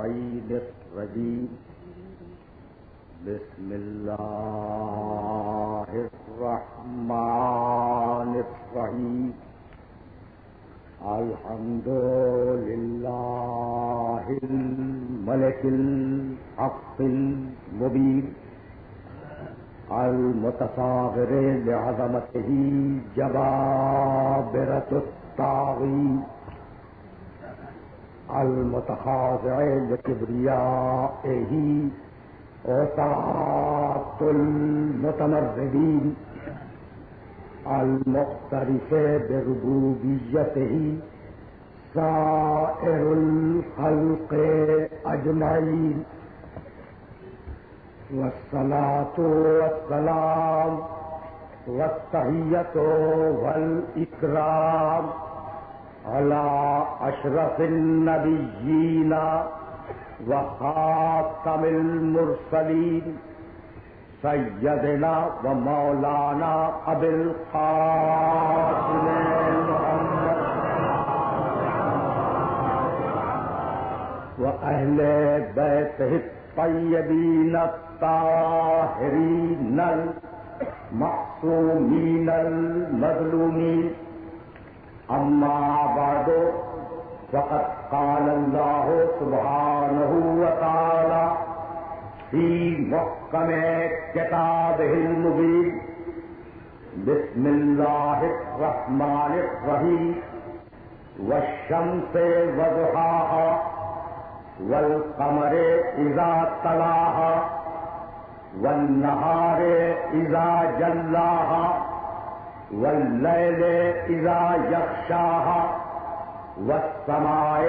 اللعين الرجيم بسم الله الرحمن الرحيم الحمد لله الملك الحق المبين المتصاغر لعظمته جبابرة الطاغين المتخاضع لكبريائه عصاة المتمردين المعترف بربوبيته سائر الخلق أجمعين والصلاة والسلام والتحية والإكرام على أشرف النبيين وخاتم المرسلين سيدنا ومولانا أبي القاسم محمد وأهل بيته الطيبين الطاهرين المعصومين المظلومين أما بعد فقد قال الله سبحانه وتعالى في محكم كتابه المبين بسم الله الرحمن الرحيم والشمس وضحاها والقمر إذا تلاها والنهار إذا جلاها والليل إذا يغشاها والسماء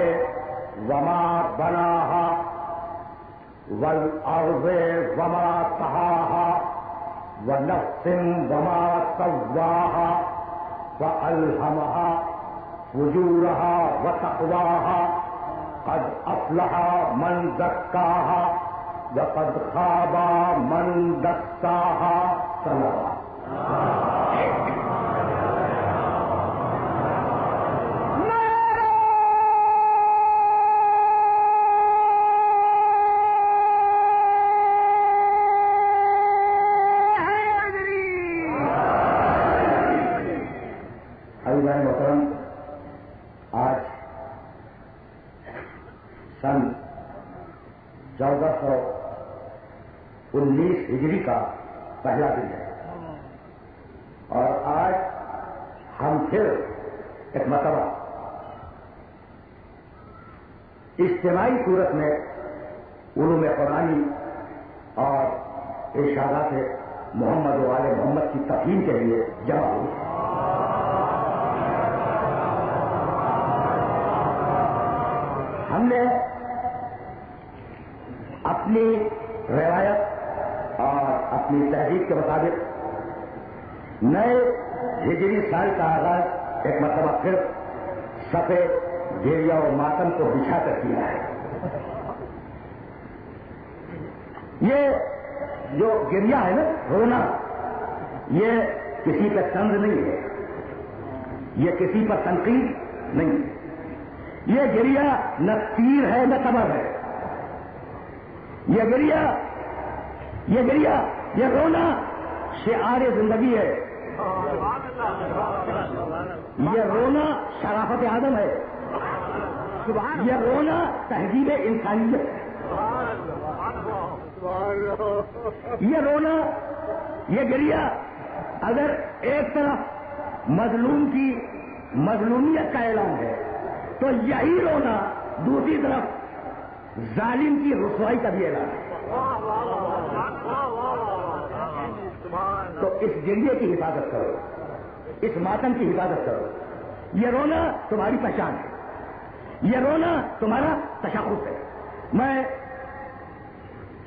وما بناها والأرض وما طحاها ونفس وما سواها فألهمها فجورها وتقواها قد أفلح من زكاها وقد خاب من دساها صلى الله محترم، آج سن 1419 ہجری کا پہلا دن ہے اور آج ہم پھر ایک مرتبہ اجتماعی صورت میں علوم قرآنی اور ارشادات محمد و آل محمد کی تفہیم کے لیے جمع ہوئے. ہم نے اپنی روایت اور اپنی تحریک کے مطابق نئے ہجری سال کا آغاز ایک مرتبہ پھر صفے گریا و ماتم کو بچھا کر کیا ہے. یہ جو گریا ہے نا، رونا، یہ کسی کا طنز نہیں ہے، یہ کسی پر تنقید نہیں ہے. یہ گریا نہ تیر ہے نہ تبر ہے. یہ گریا یہ رونا شعار زندگی ہے. یہ رونا شرافت آدم ہے. یہ رونا تہذیب انسانیت ہے. یہ رونا، یہ گریا اگر ایک طرف مظلوم کی مظلومیت کا اعلان ہے تو یہی رونا دوسری طرف ظالم کی رسوائی کا بھی اعلان ہے. تو اس گریے کی حفاظت کرو، اس ماتم کی حفاظت کرو. یہ رونا تمہاری پہچان ہے، یہ رونا تمہارا تشخص ہے. میں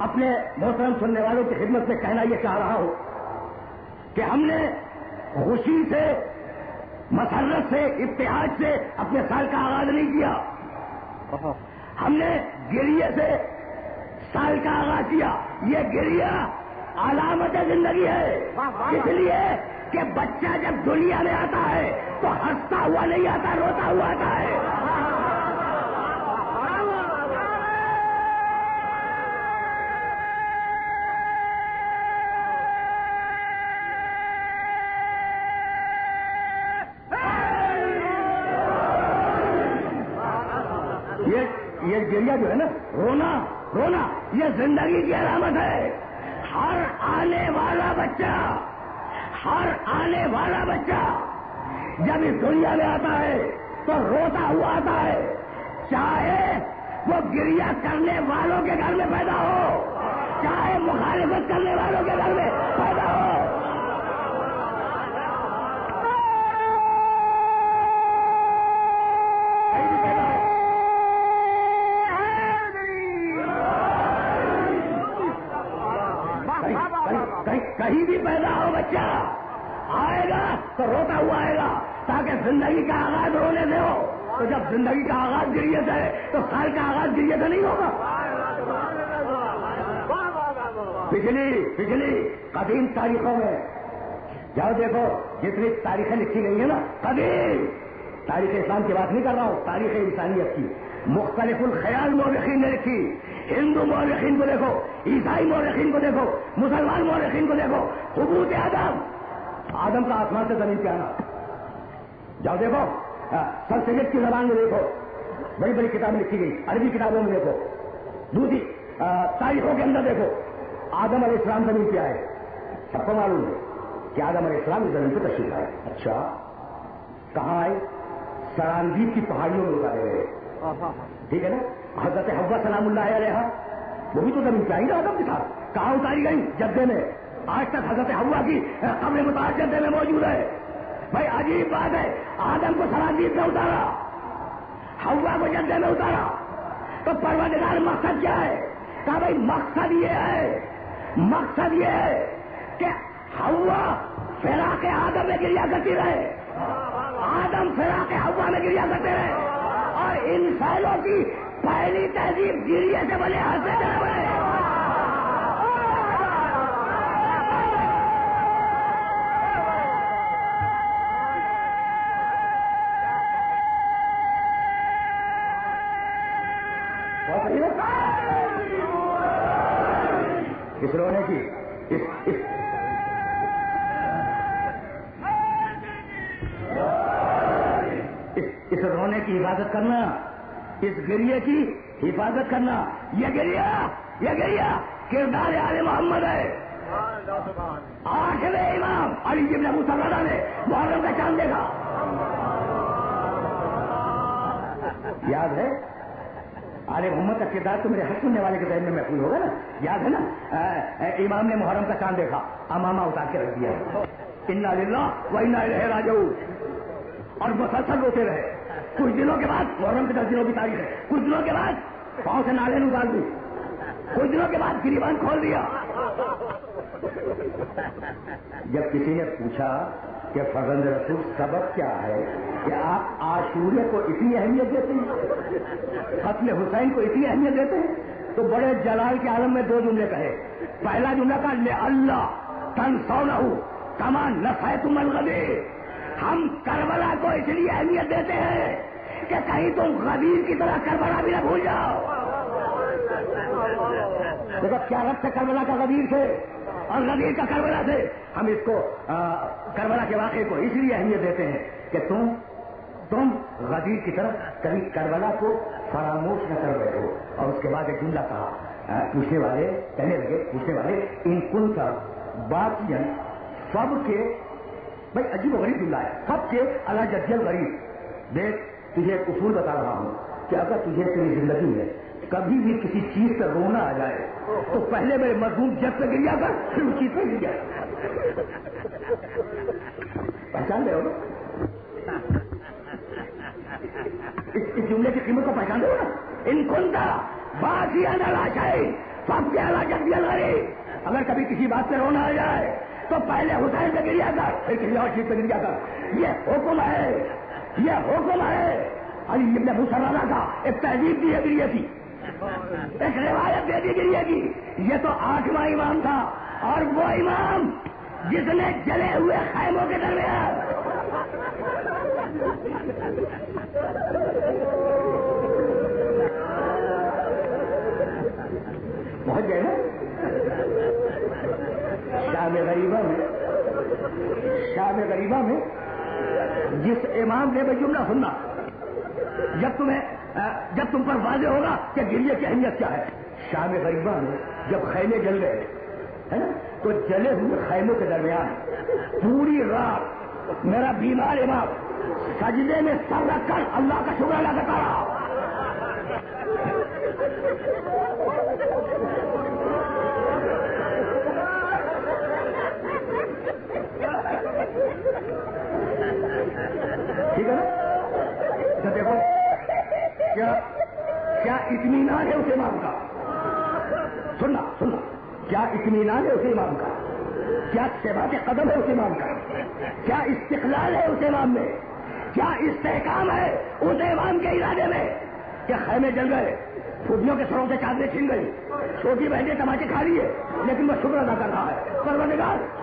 اپنے محترم سننے والوں کی خدمت میں کہنا یہ چاہ رہا ہوں کہ ہم نے خوشی سے، مسرت سے، ابتہاج سے اپنے سال کا آغاز نہیں کیا. ہم نے گریے سے سال کا آغاز کیا. یہ گریا علامت زندگی ہے، اس لیے کہ بچہ جب دنیا میں آتا ہے تو ہنستا ہوا نہیں آتا، روتا ہوا آتا ہے. یہ گریا جو ہے نا، رونا رونا، یہ زندگی کی علامت ہے. ہر آنے والا بچہ جب اس دنیا میں آتا ہے تو روتا ہوا آتا ہے، چاہے وہ گریا کرنے والوں کے گھر میں پیدا ہو، چاہے مخالفت کرنے والوں کے گھر میں پیدا ہو. کہیں بھی پیدا ہو بچہ آئے گا تو روتا ہوا آئے گا، تاکہ زندگی کا آغاز رونے سے ہو. تو جب زندگی کا آغاز گریے سے ہے تو سال کا آغاز گریے سے نہیں ہوگا. پچھلی قدیم تاریخوں میں جاؤ دیکھو، جتنی تاریخیں لکھی گئی ہیں نا، قدیم تاریخ اسلام کی بات نہیں کر رہا ہوں، تاریخ انسانیت کی مختلف الخیال مورخین نے لکھی. ہندو مورخین کو دیکھو، عیسائی مورخین کو دیکھو، مسلمان مورخین کو دیکھو. حبوط آدم کا آسمان سے زمین پہ آنا جاؤ دیکھو، سر سید کی زبان میں دیکھو، بڑی بڑی کتابیں لکھی گئی، عربی کتابوں میں دیکھو، دوسری تاریخوں کے اندر دیکھو. آدم علیہ السلام زمین پہ آئے، سب کو معلوم ہے کہ آدم علیہ السلام زمین پہ تشریف آئے. اچھا کہاں آئے؟ سراندیپ کی پہاڑیوں میں اتارے گئے، ٹھیک ہے نا. حضرت حوا سلام اللہ علیہ وہ بھی تو زمین پہ آئی نا آدم کے ساتھ. کہاں اتاری گئی؟ جدے میں. آج تک حضرت حوا کی قبر مطہر جدے میں موجود ہے. بھائی عجیب بات ہے، آدم کو سراندیپ میں اتارا، حوا کو جدے میں اتارا، تو پروردگار مقصد کیا ہے؟ کہا بھائی مقصد یہ ہے کہ حوا فراق آدم میں گریا کرتی رہے، آدم فراق حوا میں گریا کرتے رہے، اور انسانوں کی پہلی تہذیب گریے سے بنے ہنسے چلے ہوئے. اس رونے کی اس رونے کی حفاظت کرنا، اس گریے کی حفاظت کرنا. یہ گریا کردار آل محمد ہے. آخر امام علی بن ابو طالب نے محرم کا چاند دیکھا، یاد ہے؟ آل محمد کا کردار تو میرے ہر سننے والے کے ذہن میں محفوظ ہوگا نا، یاد ہے نا؟ امام نے محرم کا چاند دیکھا، امامہ اتار کے رکھ دیا، انا للہ و انا الیہ راجعون، اور مسلسل روتے رہے. کچھ دنوں کے بعد، محرم کے 10 دنوں کی تاریخ ہے، کچھ دنوں کے بعد پاؤں سے نالے ڈال دی، کچھ دنوں کے بعد گریبان کھول دیا. جب کسی نے پوچھا کہ فرزند رسول سبب کیا ہے کہ آپ عاشورے کو اتنی اہمیت دیتے ہیں، قتل حسین کو اتنی اہمیت دیتے ہیں، تو بڑے جلال کے عالم میں 2 جملے کہے. پہلا جملہ کا اللہ تنسونہ کما نسیتم الغدیر، ہم کربلا کو اس لیے اہمیت دیتے ہیں کہ کہیں تم غدیر کی طرح کربلا بھی نہ بھول جاؤ. دیکھو کیا ربط ہے کربلا کا غدیر سے اور غدیر کا کربلا سے. ہم اس کو کربلا کے واقعے کو اس لیے اہمیت دیتے ہیں کہ تم غدیر کی طرف کبھی کربلا کو فراموش نہ کر رہے ہو. اور اس کے بعد ایک جملہ کہا، پوچھنے والے ان کن کا باقی سب کے، بھائی عجیب و غریب جملہ ہے، سب کے اللہ جدید غریب. دیکھ تجھے ایک اصول بتا رہا ہوں کہ اگر تجھے تیری زندگی میں کبھی بھی کسی چیز پہ رونا آ جائے تو پہلے میرے مرحوم جب پہ گریا کر، پھر اس چیز پہ گریا. پہچان رہے ہو نا اس جملے کی قیمت کو؟ پہچان رہے ہو نا؟ ان کنتا باقی لاشائی سب کے اللہ جدید غریب. اگر کبھی کسی بات پہ رونا آ جائے تو پہلے حسین پہ گریا کر، پھر کسی اور چیز پہ گریا کر. یہ حکم ہے. علی ابن ابو طالب کا ایک تہذیب دی ہے گریے کی، ایک روایت دے دی گریے کی. یہ تو 8واں امام تھا، اور وہ امام جس نے جلے ہوئے خیموں کے درمیان پہنچ گئے نا شام غریبہ میں جس امام نے بھائی جملہ سننا، جب تم پر واضح ہوگا کہ گریے کی اہمیت کیا ہے. شام غریبہ میں جب خیمے جل گئے ہے نا تو جلے ہوئے خیموں کے درمیان پوری رات میرا بیمار امام سجدے میں سر رکھ کر اللہ کا شکر ادا کرتا رہا. ٹھیک ہے نا. تو دیکھو کیا اطمینان ہے اس امام کا. سننا کیا اطمینان ہے اس امام کا, کیا ثبات قدم ہے اس امام کا, کیا استقلال ہے اس امام میں, کیا استحکام ہے اس امام کے ارادے میں کہ خیمے جل گئے, پھوٹیوں کے سروں سے چادریں چھن گئی, چھوٹی بہنیں تماچے کھا لیے, لیکن وہ شکر ادا کر رہا ہے.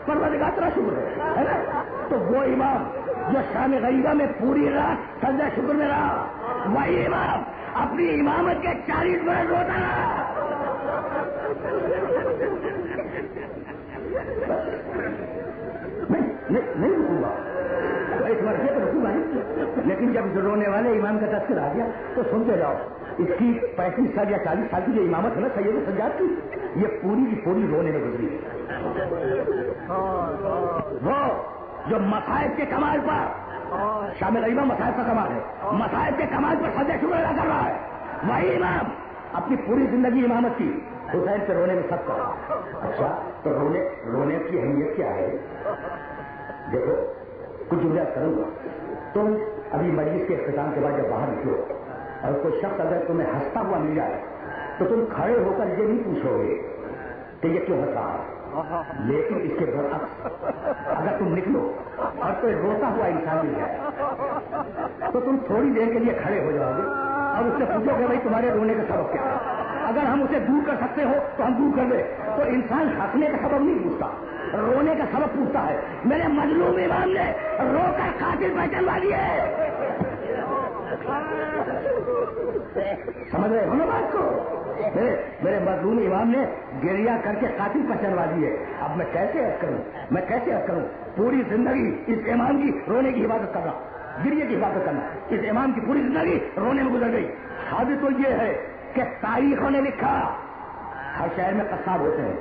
پروردگار تیرا شکر ہے نا. تو وہ امام جو شام غریبہ میں پوری رات سجدہ شکر میں رہا, وہی امام اپنی امامت کے 40 برس روتا رہا. نہیں رکوں گا تو ایک مرضے تو رکوں گا نہیں, لیکن جب رونے والے امام کا تذکر آ گیا تو سنتے جاؤ. اس کی 35 سال یا 40 سال کی جو امامت ہے نا سید سجاد کی, یہ پوری کی پوری رونے میں گزری ہے. وہ جو مصائب کے کمال پر شام غریبہ مصائب کا کمال ہے, مصائب کے کمال پر سجدہ شکر ادا کر رہا ہے, وہی امام اپنی پوری زندگی امامت کی حسین سے رونے میں سب کا. اچھا تو رونے کی اہمیت کیا ہے؟ دیکھو کچھ جملہ کروں گا. تم ابھی مجلس کے اختتام کے بعد جب باہر نکلو اور کوئی شخص اگر تمہیں ہنستا ہوا مل جائے تو تم کھڑے ہو کر یہ نہیں پوچھو گے کہ یہ کیوں ہنس رہا ہے. لیکن اس کے برعکس اگر تم نکلو اور کوئی روتا ہوا انسان مل جائے تو تم تھوڑی دیر کے لیے کھڑے ہو جاؤ گے اور اس سے پوچھو کہ بھائی تمہارے رونے کا سبب کیا ہے. اگر ہم اسے دور کر سکتے ہو تو ہم دور کر دیں. تو انسان ہنسنے کا سبب نہیں پوچھتا, رونے کا سبب پوچھتا ہے. میرے مظلوم امام نے رو کر قاتل پہچانوا لیے. سمجھ رہے ہو نا بات کو؟ میرے مظلوم امام نے گریا کر کے قاتل پہچانوا دیے. اب میں کیسے عرض کروں پوری زندگی اس امام کی رونے کی عبادت کرنا, گریے کی عبادت کرنا. اس امام کی پوری زندگی رونے میں گزر گئی. حد تو یہ ہے کہ تاریخوں نے لکھا, ہر شہر میں قصاب ہوتے ہیں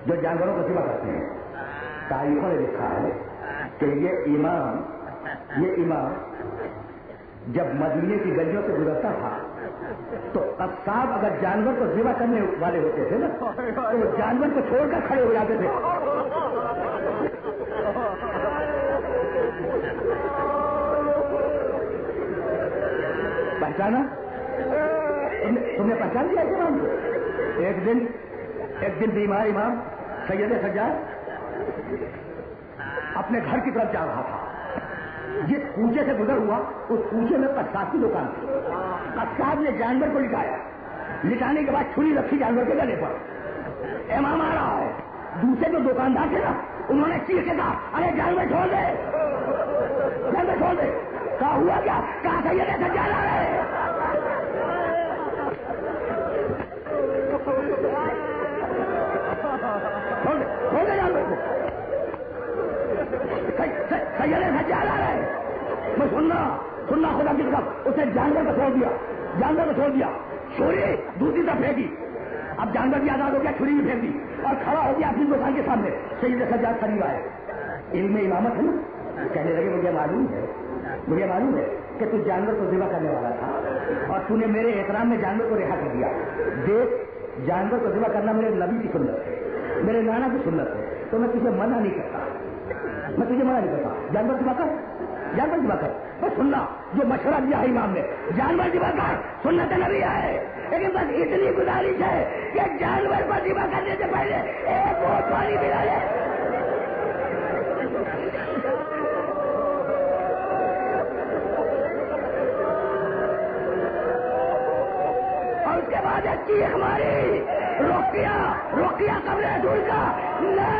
جو جانوروں کو ذبح کرتے ہیں. تاریخوں نے لکھا ہے کہ یہ امام جب مدینے کی گلیوں سے گزرتا تھا تو قصاب اگر جانور کو ذبح کرنے والے ہوتے تھے نا تو جانور کو چھوڑ کر کھڑے ہو جاتے تھے. پہچانا تم نے پہچان لیا امام کو. ایک دن بیمار امام سید سجاد اپنے گھر کی طرف جا رہا تھا. جس کوچے سے گزر ہوا اس کوچے میں قصاب کی دکان تھی. قصاب نے جانور کو لٹانے کے بعد چھری رکھی جانور کے گلے پر. امام آ رہا ہے. دوسرے جو دکاندار تھے نا انہوں نے چیخ کے کہا ارے جانور چھوڑ دے. کہا ہوا کیا؟ کہا سید سجاد آ رہے ہیں. سید سجاد آ رہے ہیں. میں سننا خدا کی طرف. اسے جانور کو چھوڑ دیا, چھری دوسری طرف پھینکی. اب جانور بھی آزاد ہو گیا, چھری بھی پھینک دی اور کھڑا ہو گیا اپنی دکان کے سامنے. سید سجاد قریب آئے. علم امامت ہے نا, کہنے لگے مجھے معلوم ہے کہ تو جانور کو ذبح کرنے والا تھا اور تو نے میرے احترام میں جانور کو رہا کر دیا. دیکھ جانور کو ذبح کرنا میرے نبی کی سنت ہے, میرے نانا کی سنت ہے, تو میں تجھے منع نہیں کرتا. جانور ذبح کر. بس سننا جو مشورہ دیا ہے امام نے, جانور ذبح کر, سنت نبی ہے. لیکن بس اتنی گزارش ہے کہ جانور کو ذبح کرنے سے پہلے ایک ووٹ پانی پلا لے. اور اس کے بعد ایک چیخ ہماری روکیا قبر رسول کا, لا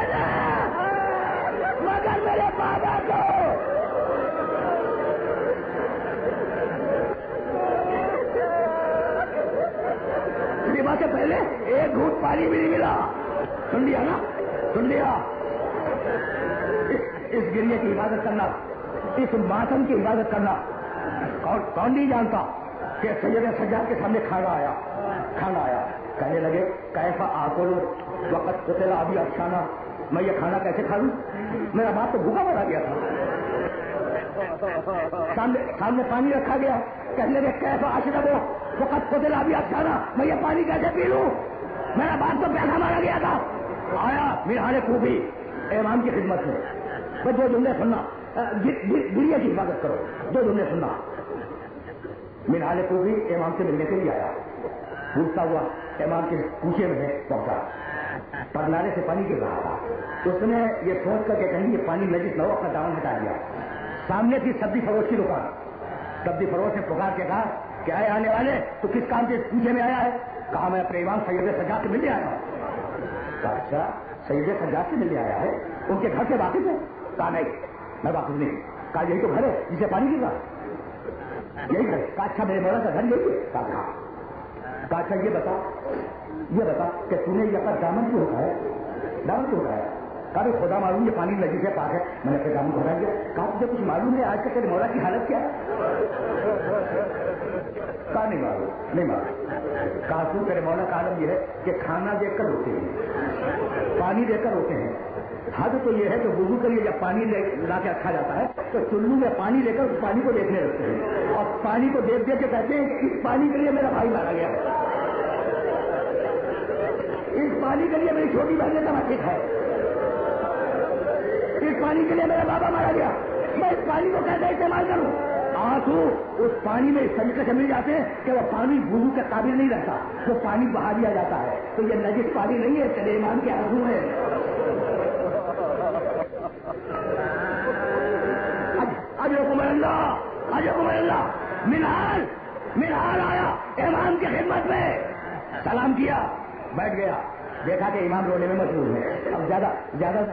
مگر میرے بابا کو ذبح سے پہلے ایک گھوٹ پانی بھی نہیں ملا. سن لیا. اس گریے کی عبادت کرنا, اس ماتم کی عبادت کرنا کون نہیں جانتا کہ سید سجاد کے سامنے کھانا آیا. کہنے لگے کیسا آکل وقت قتل ابی افشانہ, میں یہ کھانا کیسے کھا لوں, میرا باپ تو بھوکا مارا گیا تھا. سامنے پانی رکھا گیا, کہنے لگے کیسا اشرب وقت قتل ابی افشانہ, میں یہ پانی کیسے پی لوں, میرا باپ تو پیسہ مارا گیا تھا. آیا میرحال کوفی امام کی خدمت میں, بس دو جملے سننا, گڑیا کی حفاظت کرو, دو جملے سننا. میرحال کوفی امام سے ملنے کے لیے آیا, پوچھتا ہوا امام کے کوچے میں پہنچا, پگلانے سے پانی گر رہا تھا. اس نے یہ سوچ کر کے کہیں یہ پانی نجس نہ ہو, اپنا دامن ہٹا دیا. سامنے تھی سبزی فروش کی دکان, سبزی فروش نے پکار کے کہا کہ آئے آنے والے تو کس کام سے کوچے میں آیا ہے؟ کہا میں اپنے امام سید سجاد سے ملنے آیا ہوں. کہا اچھا سید سجاد سے ملنے آیا ہے, ان کے گھر سے واقف ہے؟ کہا نہیں میں واقف نہیں. کہا یہی تو گھر ہے جسے پانی گر رہا, یہی گھر. کہا اچھا میرے مولا کا گھر یہی ہے؟ کہا اچھا یہ بتا کہ تم نے یہ اپنا دامن کیوں اٹھایا, دامن کیوں اٹھایا؟ کہا بھی خدا معلوم یہ پانی نجس ہے پاک ہے, میں نے اپنے دامن کو اٹھا دیا. کہا تجھے کچھ معلوم ہے آج تک تیرے مولا کی حالت کیا ہے؟ کہا نہیں معلوم. کہا تو تیرے مولا کا عالم یہ ہے کہ کھانا دیکھ کر روتے ہیں, پانی دے کر روتے ہیں. حد تو یہ ہے کہ وضو کے لیے جب پانی لا کے رکھا جاتا ہے تو چلو میں پانی لے کر اس پانی کو دیکھنے لگتے ہیں, اور پانی کو دیکھ کے کہتے ہیں کہ اس پانی کے لیے میرا بھائی مارا گیا, اس پانی کے لیے میری چھوٹی بہن کا ماتھے ہے, اس پانی کے لیے میرا بابا مارا گیا, میں اس پانی کو کیسے استعمال کروں؟ آنسو اس پانی میں اس طریقے سے مل جاتے ہیں کہ وہ پانی وضو کے قابل نہیں رہتا, وہ پانی بہا دیا جاتا ہے. تو یہ نجس پانی نہیں ہے, تیرے ایمان کے آنسو ہے. اجرکم اللہ منہال آیا امام کی خدمت میں, سلام کیا, بیٹھ گیا, دیکھا کہ امام رونے میں مشغول ہے. اب زیادہ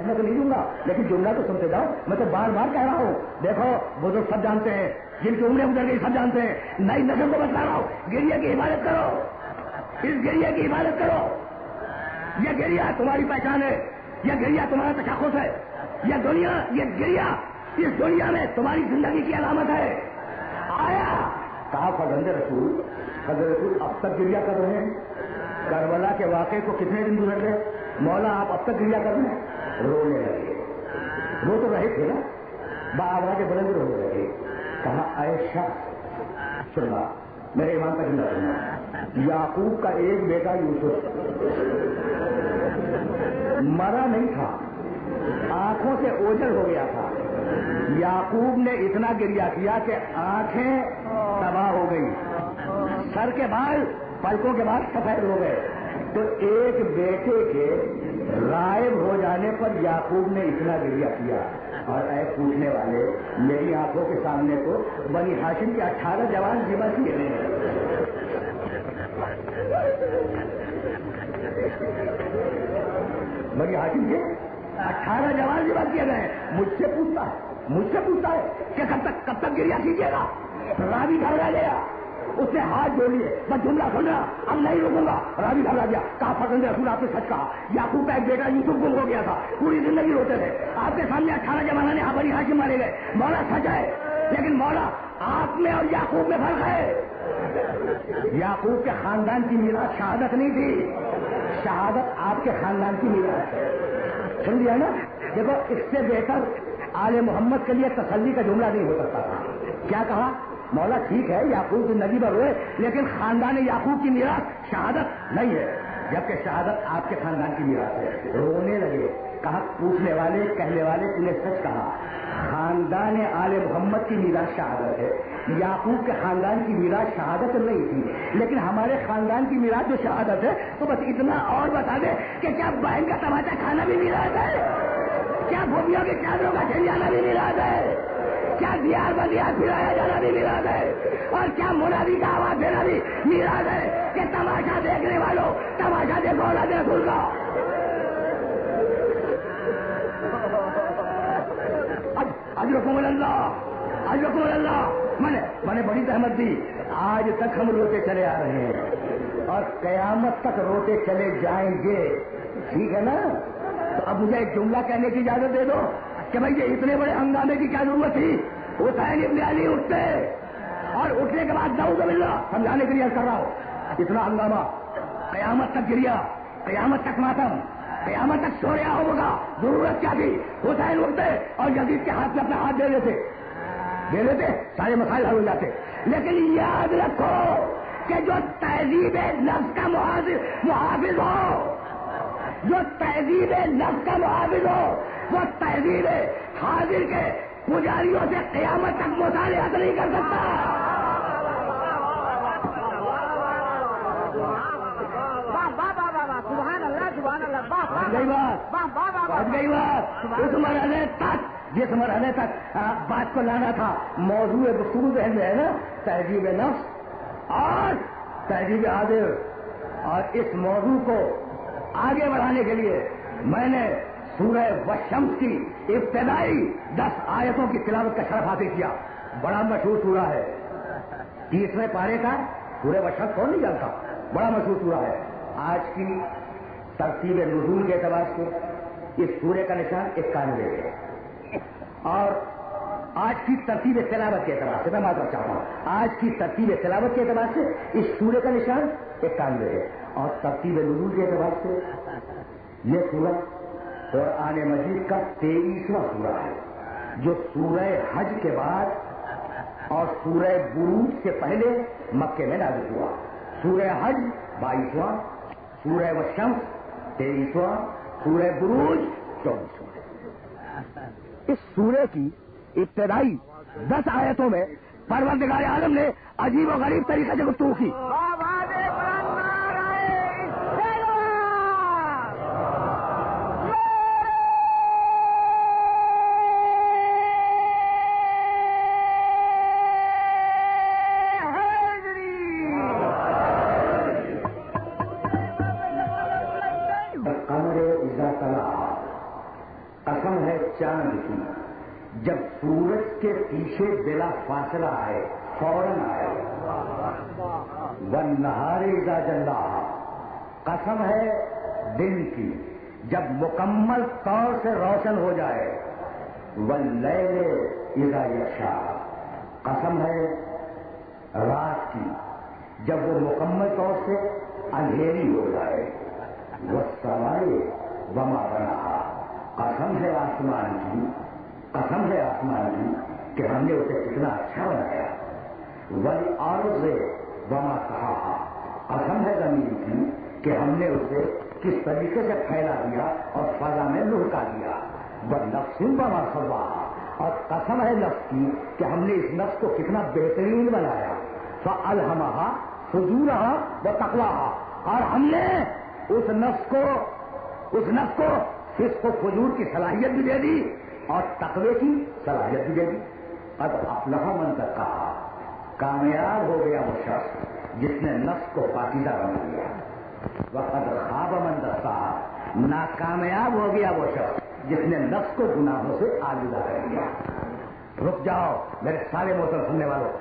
میں تو نہیں دوں گا, لیکن جملہ تو سنتے جاؤ, میں تو بار بار کہہ رہا ہوں. دیکھو بزرگ سب جانتے ہیں, جن کی عمریں گزر گئی سب جانتے ہیں, نئی نسل کو بتا رہا ہوں, گریہ کی عبادت کرو, اس گریہ کی عبادت کرو. یہ گریہ تمہاری پہچان ہے, یہ گریہ تمہارا تشخص ہے, یہ گریہ اس دنیا میں تمہاری زندگی کی علامت ہے. آیا کہا فرزند رسول اب تک گریہ کر رہے ہیں, کربلا کے واقعے کو کتنے دن گزر گئے, مولا آپ اب تک گریہ کر رہے ہیں؟ رونے لگے. رو تو رہے تھے نا, بآواز بلند رونے لگے. کہا عائشہ سننا, میرے امام کا جملہ سننا, یعقوب کا ایک بیٹا یوسف مرا نہیں تھا, آنکھوں سے اوجھل ہو گیا تھا. یعقوب نے اتنا گریہ کیا کہ آنکھیں تباہ ہو گئی, سر کے بال پلکوں کے بعد سفید ہو گئے. تو ایک بیٹے کے غائب ہو جانے پر یعقوب نے اتنا گریہ کیا. اور اے پوچھنے والے, میری آنکھوں کے سامنے تو بنی ہاشم کے 18 جوان ذبح کیے ہیں. بنی ہاشم کے 18 جوان ذبح کیے گئے. مجھ سے پوچھتا ہے کہ کب تک گریہ کیجیے گا. راوی گھبرا گیا, اس نے ہاتھ جوڑ لیے, بس جملہ سن رہا, اب نہیں رکوں گا. راوی گھبرا گیا, کہا فرزند رسول آپ نے سچ کہا, یعقوب کا ایک بیٹا یوسف گم ہو گیا تھا, پوری زندگی روتے تھے. آپ کے سامنے 18 جوانوں نے بنی ہاشم مارے گئے. مولا سچ ہے, لیکن مولا آپ میں اور یعقوب میں فرق ہے. یعقوب کے خاندان کی میراث شہادت نہیں تھی, شہادت آپ کے خاندان کی میراث ہے. سن لیا نا. دیکھو اس سے بہتر آل محمد کے لیے تسلی کا جملہ نہیں ہو سکتا تھا. کیا کہا مولا ٹھیک ہے یعقوب زندگی بھر ہوئے, لیکن خاندان یعقوب کی میراث شہادت نہیں ہے, جبکہ شہادت آپ کے خاندان کی میراث ہے. رونے لگے. کہا پوچھنے والے کہنے والے تم نے سچ کہا, خاندان آل محمد کی میراث شہادت ہے, یعقوب کے خاندان کی میراث شہادت نہیں تھی, لیکن ہمارے خاندان کی میراث جو شہادت ہے تو بس اتنا اور بتا دے کہ کیا بہن کا تماچا کھانا بھی میراث ہے, کیا بھوبیوں کے چادروں کا چھل جانا بھی میراث ہے, کیا دیار بدیار پھرایا جانا بھی میراث ہے, اور کیا منادی کا آواز دینا بھی میراث ہے کہ تماشا دیکھنے والوں تماشا دیکھو اولاد رسول کا. اجرکم اللہ. میں نے بڑی زحمت دی, آج تک ہم روتے چلے آ رہے ہیں اور قیامت تک روتے چلے جائیں گے, ٹھیک ہے نا. تو اب مجھے ایک جملہ کہنے کی اجازت دے دو کہ بھائی یہ اتنے بڑے ہنگامے کی کیا ضرورت تھی. حسین ابن علی اٹھتے اور اٹھنے کے بعد نعوذ باللہ سمجھانے کے لیے کر رہا ہوں اتنا ہنگامہ، قیامت تک گریا، قیامت تک ماتم، قیامت تک سوریا ہوگا. ضرورت کیا تھی؟ حسین اٹھتے اور یزید کے ہاتھ میں اپنا ہاتھ دے لیتے سارے مسائل حل ہو جاتے. لیکن یاد رکھو کہ جو تہذیب نفس کا محافظ ہو، جو تہذیب نفس کا محافظ ہو، وہ تہذیب حاضر کے پجاریوں سے قیامت تک مصالحت نہیں کر سکتا. گئی بات اس مرحلے تک، جس مرحلے تک بات کو لانا تھا. موضوع گفتگو ذہن میں ہے نا، تہذیب نفس اور تہذیب حاضر. اور اس موضوع کو آگے بڑھانے کے لیے میں نے سورہ والشمس کی ابتدائی 10 آیتوں کی تلاوت کا شرف حاصل کیا. بڑا مشہور سورہ ہے، 30ویں پارے کا سورہ والشمس کون نہیں جانتا، بڑا مشہور سورہ ہے. آج کی ترتیب نزول کے اعتبار سے اس سورے کا نشان 91 ہے، اور آج کی ترتیب تلاوت کے اعتبار سے میں معذرت چاہتا ہوں، آج کی ترتیب تلاوت کے اعتبار سے اس سورے کا نشان 91 ہے، اور ترتیب نزول کے اعتبار سے یہ سورہ قرآن مجید کا 23واں سورہ ہے، جو سورہ حج کے بعد اور سورہ بروج سے پہلے مکے میں نازل ہوا. سورہ حج 22واں، سورہ والشمس 23واں، سورہ بروج 24واں. اس سورے کی ابتدائی 10 آیتوں میں پروردگار عالم نے عجیب و غریب طریقے سے گفتگو کی. قسم ہے چاند کی جب سورج کے پیچھے بلا فاصلہ آئے، فوراً آئے. والنہار اذا جلاھا، قسم ہے دن کی جب مکمل طور سے روشن ہو جائے. واللیل اذا یغشا، قسم ہے رات کی جب وہ مکمل طور سے اندھیری ہو جائے. والسماء وما بناھا، قسم ہے آسمان کی، قسم ہے آسمان کی کہ ہم نے اسے کتنا اچھا بنایا. والارض وما طحاھا، قسم ہے زمین کی کہ ہم نے اسے کس طریقے سے پھیلا دیا اور فضا میں لڑکا دیا. والنفس وما سواھا، اور قسم ہے نفس کی کہ ہم نے اس نفس کو کتنا بہترین بنایا. فالہمھا فجورھا وتقواھا، اور ہم نے اس نفس کو فسق و فجور کی صلاحیت بھی دے دی اور تقوی کی صلاحیت بھی دے دی. قد افلح من زکاھا، کامیاب ہو گیا وہ شخص جس نے نفس کو پاکیزہ بنا دیا. وقد خاب من دساھا، ناکامیاب ہو گیا وہ شخص جس نے نفس کو گناہوں سے آلودہ کر دیا. رک جاؤ میرے سارے محترم سننے والوں،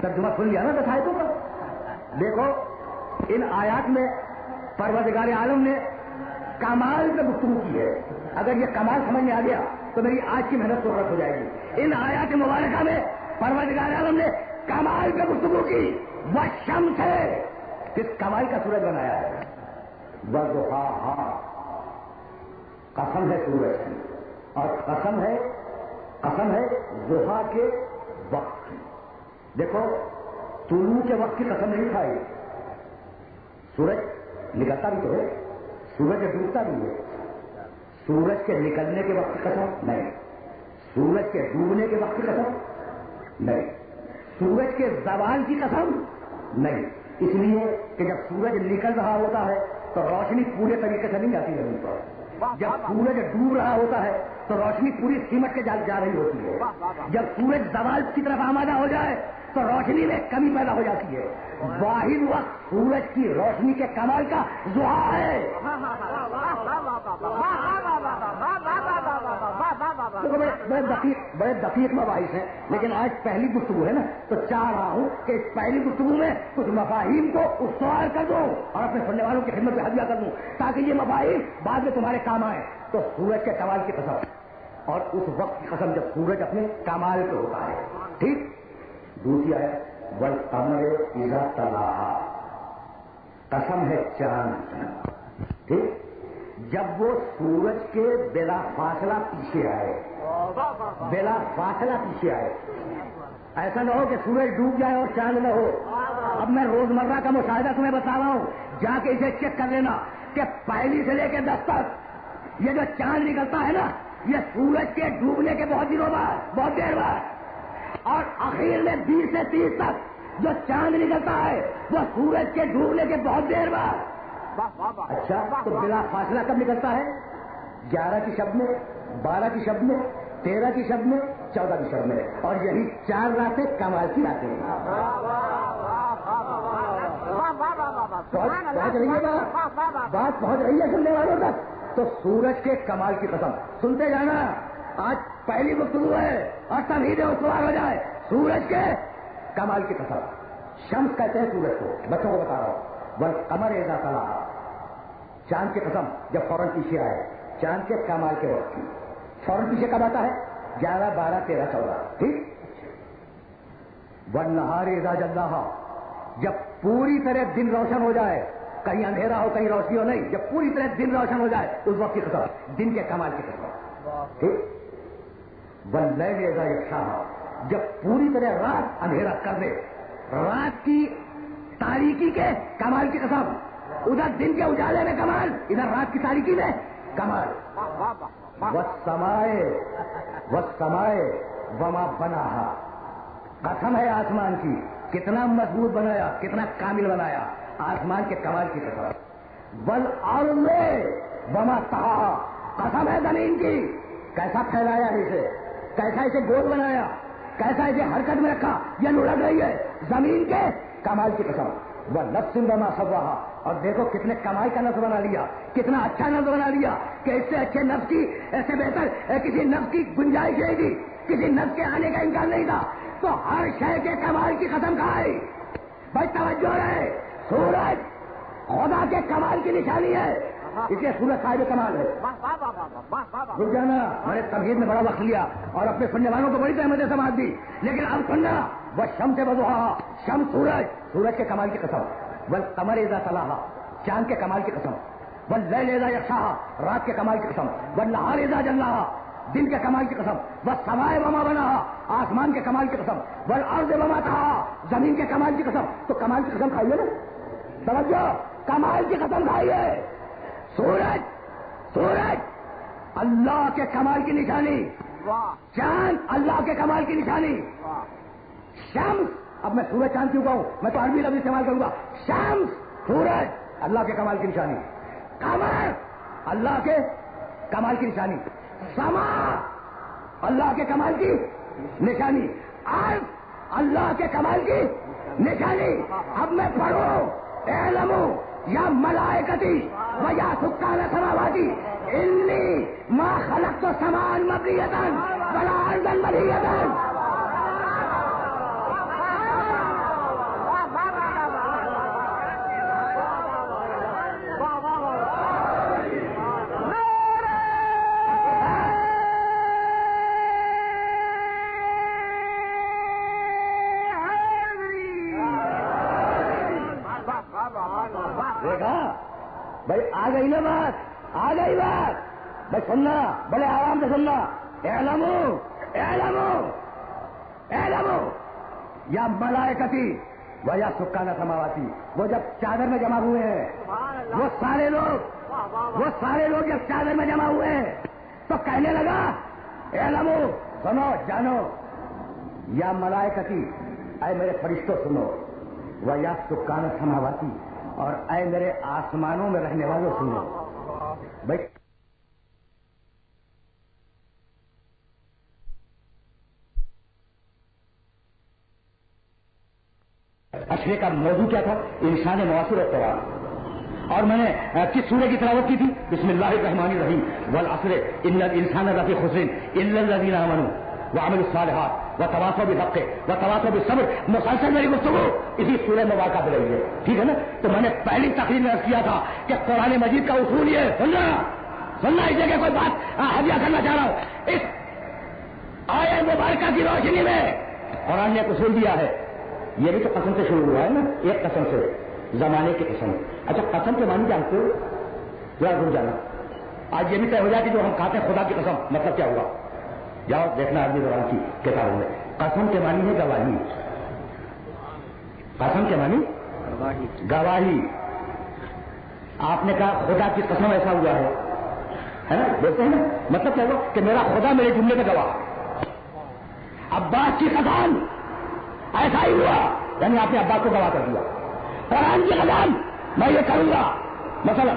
ترجمہ سن لیا نا 10 آیتوں کا. دیکھو ان آیات میں پروردگار عالم نے کمال پہ گفتگو کی ہے. اگر یہ کمال سمجھ میں آ گیا تو میری آج کی محنت سرخ ہو جائے گی. ان آیات مبارکہ میں پروردگار عالم نے کمال پہ گفتگو کی. والشمس ہے، کس کمال کا سورج بنایا ہے. وضحاھا، قسم ہے سورج کی، اور قسم ہے ضحیٰ کے وقت کی. دیکھو طلوع کے وقت کی قسم نہیں کھائی، سورج نکلتا بھی تو ہے، سورج ڈوبتا بھی ہے. سورج کے نکلنے کے وقت کی قسم نہیں، سورج کے ڈوبنے کے وقت کی قسم نہیں، سورج کے زوال کی قسم نہیں. اس لیے کہ جب سورج نکل رہا ہوتا ہے تو روشنی پورے طریقے سے نہیں آتی زمین پر. جب سورج ڈوب رہا ہوتا ہے تو روشنی پوری سمٹ کے جا رہی ہوتی ہے. جب سورج زوال کی طرف آمادہ ہو جائے تو روشنی میں کمی پیدا ہو جاتی ہے. واحد وقت سورج کی روشنی کے کمال کا ضحیٰ ہے. بڑے دقیق مباحث ہیں، لیکن آج پہلی گفتگو ہے نا تو چاہ رہا ہوں کہ اس پہلی گفتگو میں کچھ مفاہیم کو استوار کر دوں اور اپنے سننے والوں کی خدمت میں ہدیہ کر دوں تاکہ یہ مفاہیم بعد میں تمہارے کام آئے. تو سورج کے کمال کی قسم اور اس وقت کی قسم جب سورج اپنے کمال پہ ہوتا ہے. ٹھیک، دوسری آیت والقمر اذا تلاہا، قسم ہے چاند، ٹھیک، جب وہ سورج کے بلا فاصلہ پیچھے آئے، بلا فاصلہ پیچھے آئے، ایسا نہ ہو کہ سورج ڈوب جائے اور چاند نہ ہو۔ اب میں روزمرہ کا مشاہدہ تمہیں بتا رہا ہوں، جا کے اسے چیک کر لینا کہ پہلی سے لے کے 10 تک یہ جو چاند نکلتا ہے نا، یہ سورج کے ڈوبنے کے بہت دنوں بعد، بہت دیر بعد، اور آخر میں 20 سے 30 تک جو چاند نکلتا ہے وہ سورج کے ڈوبنے کے بہت دیر بعد۔ اچھا، تو بلا فاصلہ کب نکلتا ہے؟ 11 کی شب میں، 12 کی شب میں، 13 کی شب میں، 14 کی شب میں، اور یہی 4 راتیں کمال کی راتیں ہیں۔ پہنچ رہی ہے بات پہنچ رہی ہے سننے والوں تک؟ تو سورج کے کمال کی قسم، سنتے جانا، آج پہلی گفتگو ہے اور تمہید استوار ہو جائے۔ سورج کے کمال کی قسم، شمس کہتے ہیں سورج کو، بچوں کو بتا رہا ہوں، والقمر اذا تلاہا، چاند کی قسم جب فوراً پیچھے آئے، چاند کے کمال کے وقت کی، فوراً پیچھے کب آتا ہے؟ 11، 12، 13، 14، ٹھیک۔ والنہار اذا جلاہا، جب پوری طرح دن روشن ہو جائے، کہیں اندھیرا ہو کہیں روشنی ہو نہیں، جب پوری طرح دن روشن ہو جائے اس وقت کی قسم، دن کے کمال کی قسم، ٹھیک۔ واللیل اذا یغشاہا، جب پوری طرح رات اندھیرا کر دے، رات کی تاریکی کے کمال کی قسم، ادھر دن کے اجالے میں کمال، ادھر رات کی تاریکی میں کمال۔ والسماء وما بناہا، قسم ہے آسمان کی، کتنا مضبوط بنایا، کتنا کامل بنایا، آسمان کے کمال کی قسم۔ والارض وما طحاہا، قسم ہے زمین کی، کیسا پھیلایا ہے اسے، کیسا اسے گول بنایا، کیسا اسے حرکت میں رکھا، یہ لڑک رہی ہے، زمین کے کمال کی قسم۔ والنفس وما سواہا، اور دیکھو کتنے کمال کا نفس بنا لیا، کتنا اچھا نفس بنا لیا کہ اس سے اچھے نفس کی، ایسے بہتر کسی نفس کی گنجائش نہیں تھی، کسی نفس کے آنے کا امکان نہیں تھا، تو ہر شے کے کمال کی قسم کھائی۔ بھائی توجہ رہے، سورج خدا کے کمال کی نشانی ہے، اس لیے سورج صاحب کمال ہے۔ رک جانا، میں نے تمہید میں بڑا وقت لیا اور اپنے سننے والوں کو بڑی تحمت سماعت دی، لیکن اب سننا، والشمس وضحاہا، شمس سورج کے کمال کی قسم، والقمر اذا تلاہا، چاند کے کمال کی قسم، واللیل اذا یغشاہا، رات کے کمال کی قسم، والنہار اذا جلاہا، دن کے کمال کی قسم، والسماء وما بناہا، آسمان کے کمال کی قسم، والارض وما طحاہا، زمین کے کمال کی قسم۔ تو کمال کی قسم کھائیے نا، توجہ، کمال کی قسم کھائیے۔ سورج اللہ کے کمال کی نشانی، چاند اللہ کے کمال کی نشانی، شمس، اب میں سورج چاند کیوں کہوں، میں تو عربی لفظ استعمال کروں گا، شمس سورج اللہ کے کمال کی نشانی، قمر اللہ کے کمال کی نشانی، سما اللہ کے کمال کی نشانی، ارض اللہ کے کمال کی نشانی۔ اب میں پڑھوں، اعلموا یا ملائکتی و یا سکان سماواتی انی ما خلقت السماء مبنیۃ ولا ارضا مبنیۃ۔ بھائی آ گئی نا بات، آ گئی بات، بھائی سننا، بڑے آرام سے سننا، اعلموا یا ملائکتی و یا سکان سماواتی، وہ جب چادر میں جمع ہوئے ہیں، وہ سارے لوگ جب چادر میں جمع ہوئے ہیں تو کہنے لگا، اعلموا، سنو جانو، یا ملائکتی، اے میرے فرشتوں سنو، و یا سکان سماواتی، اور اے میرے آسمانوں میں رہنے والوں سنو۔ بھائی اشرے کا موضوع کیا تھا؟ انسان معاصر اور قرآن، اور میں نے کس سورہ کی تلاوت کی تھی؟ بسم اللہ الرحمن الرحیم، والعصر ان الانسان لفی خسر الا الذین آمنوا وعملوا الصالحات وتواصوا بالحق وتواصوا بالصبر۔ مسلسل میری گفتگو اسی سورہ مبارکہ پہ رہی ہے، ٹھیک ہے نا؟ تو میں نے پہلی تقریر میں عرض کیا تھا کہ قرآن مجید کا اصول یہ سننا، اس جگہ کوئی بات ہدیہ کرنا چاہ رہا ہوں، اس آیت مبارکہ کی روشنی میں قرآن نے ایک اصول دیا ہے، یہ بھی تو قسم سے شروع ہوا ہے نا، ایک قسم سے، زمانے کی قسم۔ اچھا قسم کے معنی جانتے ہو؟ ذرا رک جانا، آج یہ بھی طے ہو جائے کہ جو ہم کھاتے ہیں خدا کی قسم مطلب کیا ہوا؟ جاؤ دیکھنا آدمی دوران کی کتابوں میں۔ قسم کے معنی ہے گواہی، قسم کے معنی گواہی۔ آپ نے کہا خدا کی قسم ایسا ہوا ہے نا، دیکھتے ہیں نا، مطلب کیا ہوا کہ میرا خدا میرے جملے میں گواہ۔ عباس کی قسم ایسا ہی ہوا، یعنی آپ نے عباس کو گواہ کر دیا۔ قرآن کی قسم میں یہ کروں گا مثلا،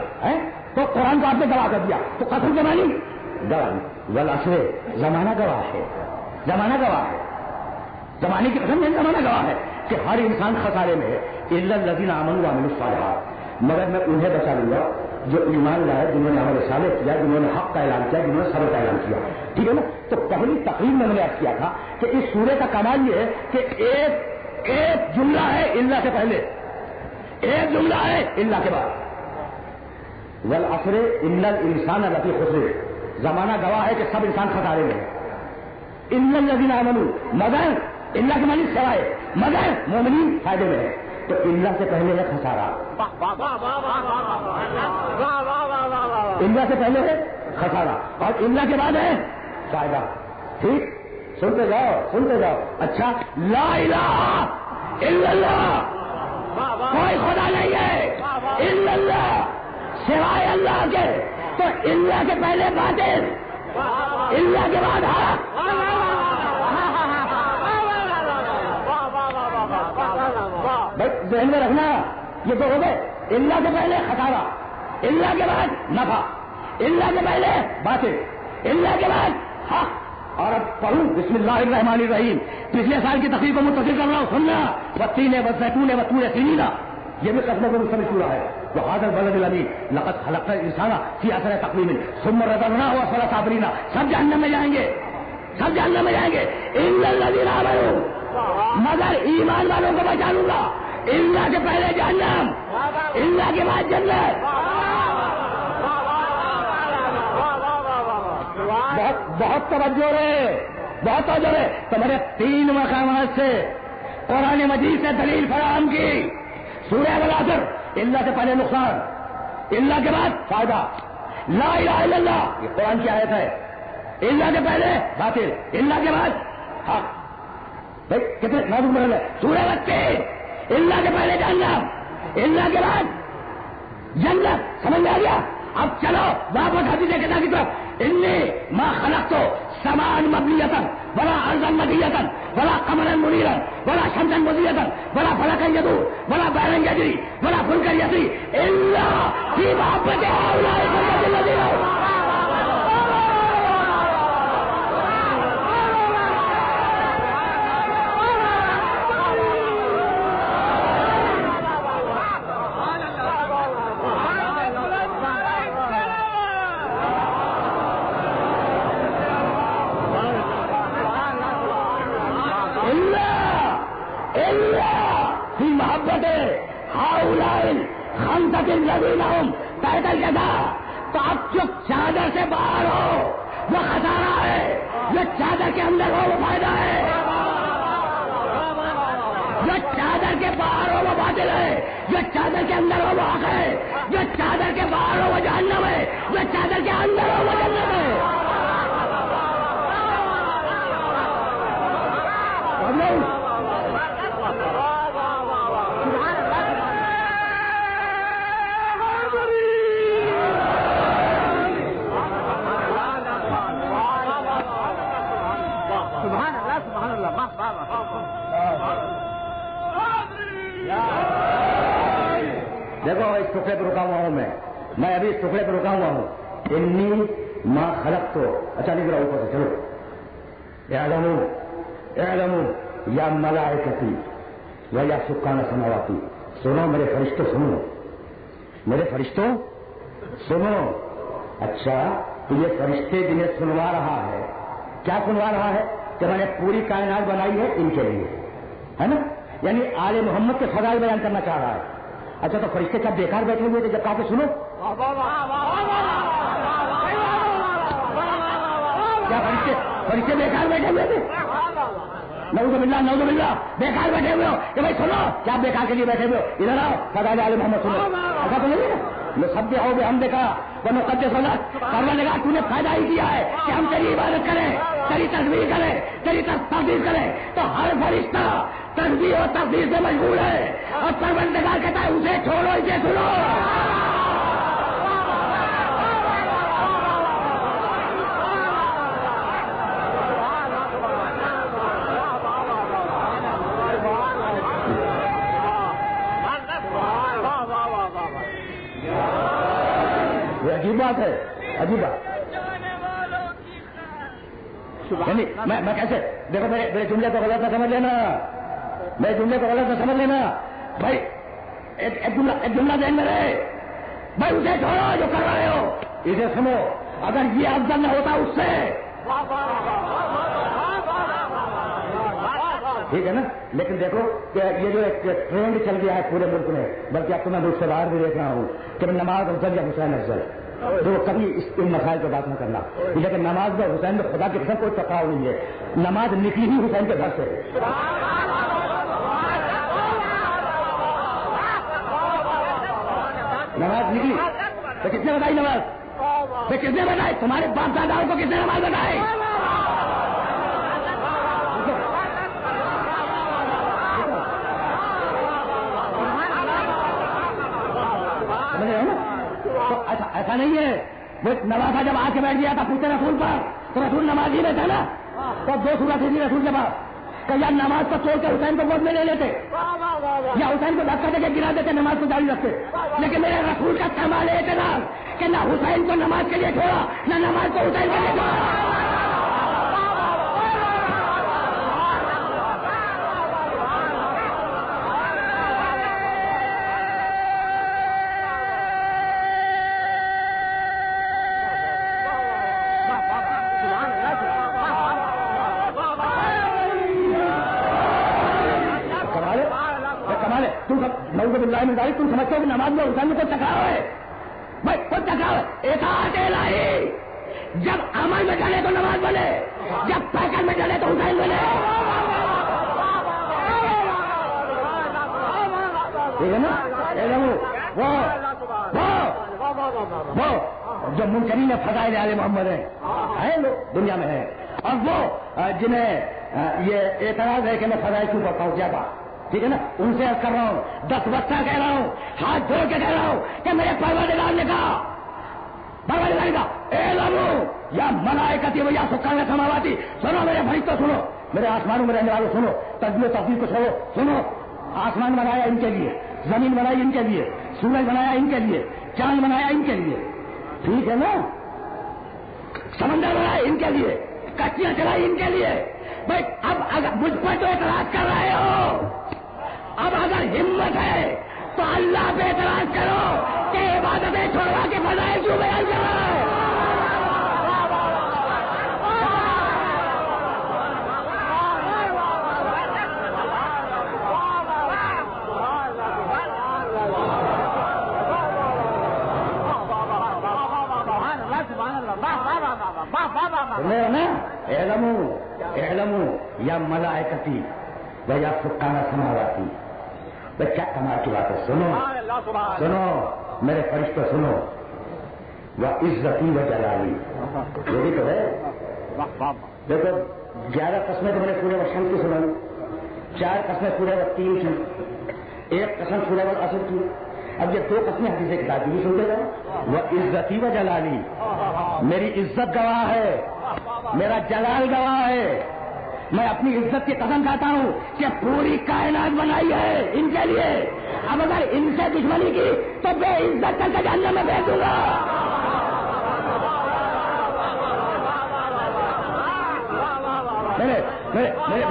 تو قرآن کو آپ نے گواہ کر دیا، تو قسم کے معنی گواہی۔ والعصر زمانہ گواہ ہے، زمانہ گواہ ہے، زمانے کی قسم نہیں، زمانہ گواہ ہے کہ ہر انسان خسارے میں ہے، الا الذین آمنوا وعملوا الصالحات، مگر میں انہیں بچا لوں گا جو ایمان لائے، جنہوں نے عمل صالح کیا، جنہوں نے حق کا اعلان کیا، جنہوں نے صبر کا اعلان کیا، ٹھیک ہے نا۔ تو پہلی تقریر میں نے عرض کیا تھا کہ اس سورے کا کمال یہ ہے کہ ایک جملہ ہے الا سے پہلے، ایک جملہ ہے الا کے بعد۔ والعصر ان الانسان لفی خسر، زمانہ گواہ ہے کہ سب انسان خسارے میں ہے۔ الا الذین آمنوا، مگر الا کے معنی سوائے، مگر مومنین فائدے میں ہے، تو الا سے پہلے ہے خسارہ، الا سے پہلے ہے خسارہ اور الا کے بعد ہے فائدہ۔ ٹھیک، سنتے جاؤ سنتے جاؤ۔ اچھا، لا الہ الا اللہ، کوئی خدا نہیں ہے الا اللہ، سوائے اللہ کے، تو اللہ کے پہلے باطل، اللہ کے بعد حق۔ ذہن میں رکھنا، یہ تو ہو گئے اللہ کے پہلے خسارہ، اللہ کے بعد نفع، اللہ کے پہلے باطل، اللہ کے بعد حق۔ اور اب پڑھوں بسم اللہ الرحمن الرحیم، پچھلے سال کی تقریر کو متصل کر رہا ہوں، سننا۔ والتین والزیتون وطور سینین، یہ بھی قسموں کو مستمل پورا ہے۔ وہذا البلد الامین لقد خلقنا الانسان فی احسن تقویم ثم رددناه اسفل سافلین، سب جہنم میں جائیں گے، سب جہنم میں جائیں گے، الا الذین آمنوا، مگر ایمان والوں کو بچا لوں گا، اللہ کے پہلے جہنم، اللہ کے بعد جنت۔ بہت توجہ رہے، بہت توجہ رہے۔ تو میں نے 3 مقامات سے قرآن مجید سے دلیل فراہم کی۔ سورہ والعصر، اللہ سے پہلے نقصان، اللہ کے بعد فائدہ، لا الہ الا اللہ یہ قرآن کی آیت ہے، اللہ کے پہلے باطل، اللہ کے بعد حق۔ بھائی کتنے نازک مرحلہ ہے۔ سورہ والتین، اللہ کے پہلے جہنم، اللہ کے بعد جنت، سمجھ میں آ گیا؟ اب چلو واپس حدیث کتاب کی طرف۔ انی ما خلقت سماء مبنیۃ ولا ارضا مدیۃ ولا قمرا منیرا ولا شمسا مضیۃ ولا فلکا یدور ولا بحرا یجری ولا فلکا یسری الا فی محبت هؤلاء الذین تحت الجزاء۔ تو اب جو چادر سے باہر ہو وہ خسارہ ہے، جو چادر کے اندر ہو وہ فائدہ ہے، جو چادر کے باہر ہو وہ باطل ہے، جو چادر کے اندر ہو وہ حق ہے، جو چادر کے باہر ہو وہ جہنم ہے، جو چادر کے اندر ہو وہ جنت ہے۔ دیکھو اس ٹکڑے پہ رکا ہوا ہوں میں ابھی اس ٹکڑے پہ رکا ہوا ہوں۔ انی ما خلقت تو اچھا نہیں کرا اوپر سے، چلو اعلموا یا ملائکتی و یا سکان سماواتی، سنو میرے فرشتوں، سنو میرے فرشتوں سنو۔ اچھا تو یہ فرشتے جنہیں سنوا رہا ہے، کیا سنوا رہا ہے؟ کہ میں نے پوری کائنات بنائی ہے ان کے لیے، ہے نا، یعنی آل محمد کے فضائل بیان کرنا چاہ رہا ہے۔ اچھا تو فرشتے کیا بیکار بیٹھے ہوئے تھے جب کہا کہ سنو؟ کیا فرشتے بیکار بیٹھے ہوئے تھے؟ نعوذ باللہ بیکار بیٹھے ہوئے ہو کہ بھائی سنو کیا بیکار کے لیے بیٹھے ہوئے ہو؟ ادھر آؤ فضائل آل محمد سنو. ایسا تو نہیں ہے میں سب ہو گے ہم دیکھا وہ مقدس پروردگار تو نے فائدہ ہی کیا ہے کہ ہم تیری عبادت کریں, تیری تصویر کریں, تیری تقدیر کریں. تو ہر فرشتہ تصویر اور تقدیر سے مشغول ہے اور پروردگار کہتا ہے اسے چھوڑو اسے سنو. عجیب بات ہے, عجیب بات. یعنی میں کیسے دیکھو میرے جملے کو غلط نہ سمجھ لینا, میرے جملے کو غلط نہ سمجھ لینا بھائی. ایک جملہ ذہن میں رہے بھائی, اسے چھوڑو جو کر رہے ہو اسے سنو. اگر یہ افضل نہ ہوتا اس سے ٹھیک ہے نا. لیکن دیکھو کہ یہ جو ایک ٹرینڈ چل گیا ہے پورے ملک میں, بلکہ اب تو میں ملک سے باہر بھی دیکھ رہا ہوں کہ نماز افضل یا حسین افضل, تو کبھی ان مسائل پہ بات نہ کرنا. لیکن نماز میں حسین میں خدا کی قسم کوئی ٹکراؤ نہیں ہے. نماز نکلی ہی حسین کے گھر سے. نماز نکلی تو کس نے بتائی نماز؟ تو کس نے بتائی؟ تمہارے باپ داداؤں کو کس نے نماز بتائی؟ ایسا نہیں ہے. وہ نوازا جب آ کے بیٹھ گیا تھا پوچھتے رسول پر, تو رسول نماز ہی میں تھا نا. تو دو صورت تھی رسول کے پاس کہ یا نماز کو چھوڑ کے حسین کو گود میں لے لیتے یا حسین کو دھکا دے کے گرا دیتے, نماز کو جاری رکھتے. لیکن میرے رسول کا کمال اعتراض کہ نہ حسین کو نماز کے لیے چھوڑا نہ نماز کو حسین کے لیے چھوڑا. تم سمجھتے ہو کہ نماز میں حسین میں کوئی ٹکراؤ ہے؟ بھائی کوئی ٹکراؤ ہے. اطاعت الہی جب عمل میں ڈلے تو نماز بنے, جب پیکر میں ڈلے تو حسین بنے. ٹھیک ہے نا. وہ جو منکرین فضائل آل محمد ہیں لوگ دنیا میں ہیں, اور وہ جنہیں یہ اعتراض ہے کہ میں فضائل کیوں پڑھتا ہوں زیادہ, ٹھیک ہے نا, ان سے کر رہا ہوں, 10 وقت کہہ رہا ہوں, ہاتھ جوڑ کے کہہ رہا ہوں کہ میرے پروردگار نے کہا, پروردگار نے کہا اے لوگوں یا ملائکتی و یا سکان سماواتی, سنو میرے فرشتوں سنو, میرے آسمانوں میں رہنے والوں سنو, تسبیح و تقدیر کو چھوڑو سنو. آسمان بنایا ان کے لیے, زمین بنائی ان کے لیے, سورج بنایا ان کے لیے, چاند بنایا ان کے لیے, ٹھیک ہے نا, سمندر بنایا ان کے لیے, کشتیاں چلائی ان کے لیے. بھائی اب اگر مجھ پر جو اعتراض کر رہے ہو, اب اگر ہمت ہے تو اللہ پہ اعتراض کرو کہ عبادتیں چھوڑوا کے فضائل کیوں بیان کر رہا ہے. اعلموا یا ملائکتی و یا سکانہ سماواتی. بھائی کیا کمال کی بات ہے, سنو سنو میرے فرشتوں سنو, و عزتی و جلالی, یہ بھی تو ہے. دیکھو 11 قسمیں تو میں نے پورے وشن کی سنا, 4 قسمیں پورے وقت کی سنی, 1 قسم پورے وقت اثر کی. اب یہ 2 قسمیں حدیث کتاب کی بھی سنتے رہو. وہ عزتی و جلالی, میری عزت گواہ ہے, میرا جلال گواہ ہے. میں اپنی عزت کی قسم کھاتا ہوں کہ پوری کائنات بنائی ہے ان کے لیے. اب اگر ان سے دشمنی کی تو بے عزت کر کے جہنم میں بھیج دوں گا.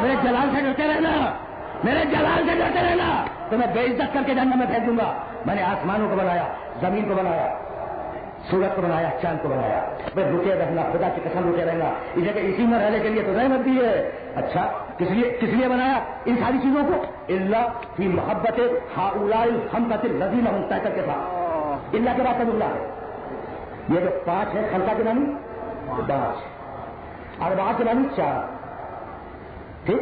میرے جلال سے ڈرتے رہنا, میرے جلال سے ڈرتے رہنا, تو میں بے عزت کر کے جہنم میں بھیج دوں گا. میں نے آسمانوں کو بنایا, زمین کو بنایا, سورج کو بنایا, چاند کو بنایا. بھائی رکے رہنا, خدا کی قسم رکے رہنا. اسی میں رہنے کے لیے تو رحمت دی ہے. اچھا کس لیے بنایا ان ساری چیزوں کو؟ اللہ فی محبت ہؤلاء الخمسۃ الذین هم تحت کے ساتھ. اللہ کے بعد اللہ ہے. یہ جو 5 ہے خمسہ کے نامی 5, 4 اربعہ کے نامی 4, ٹھیک,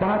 5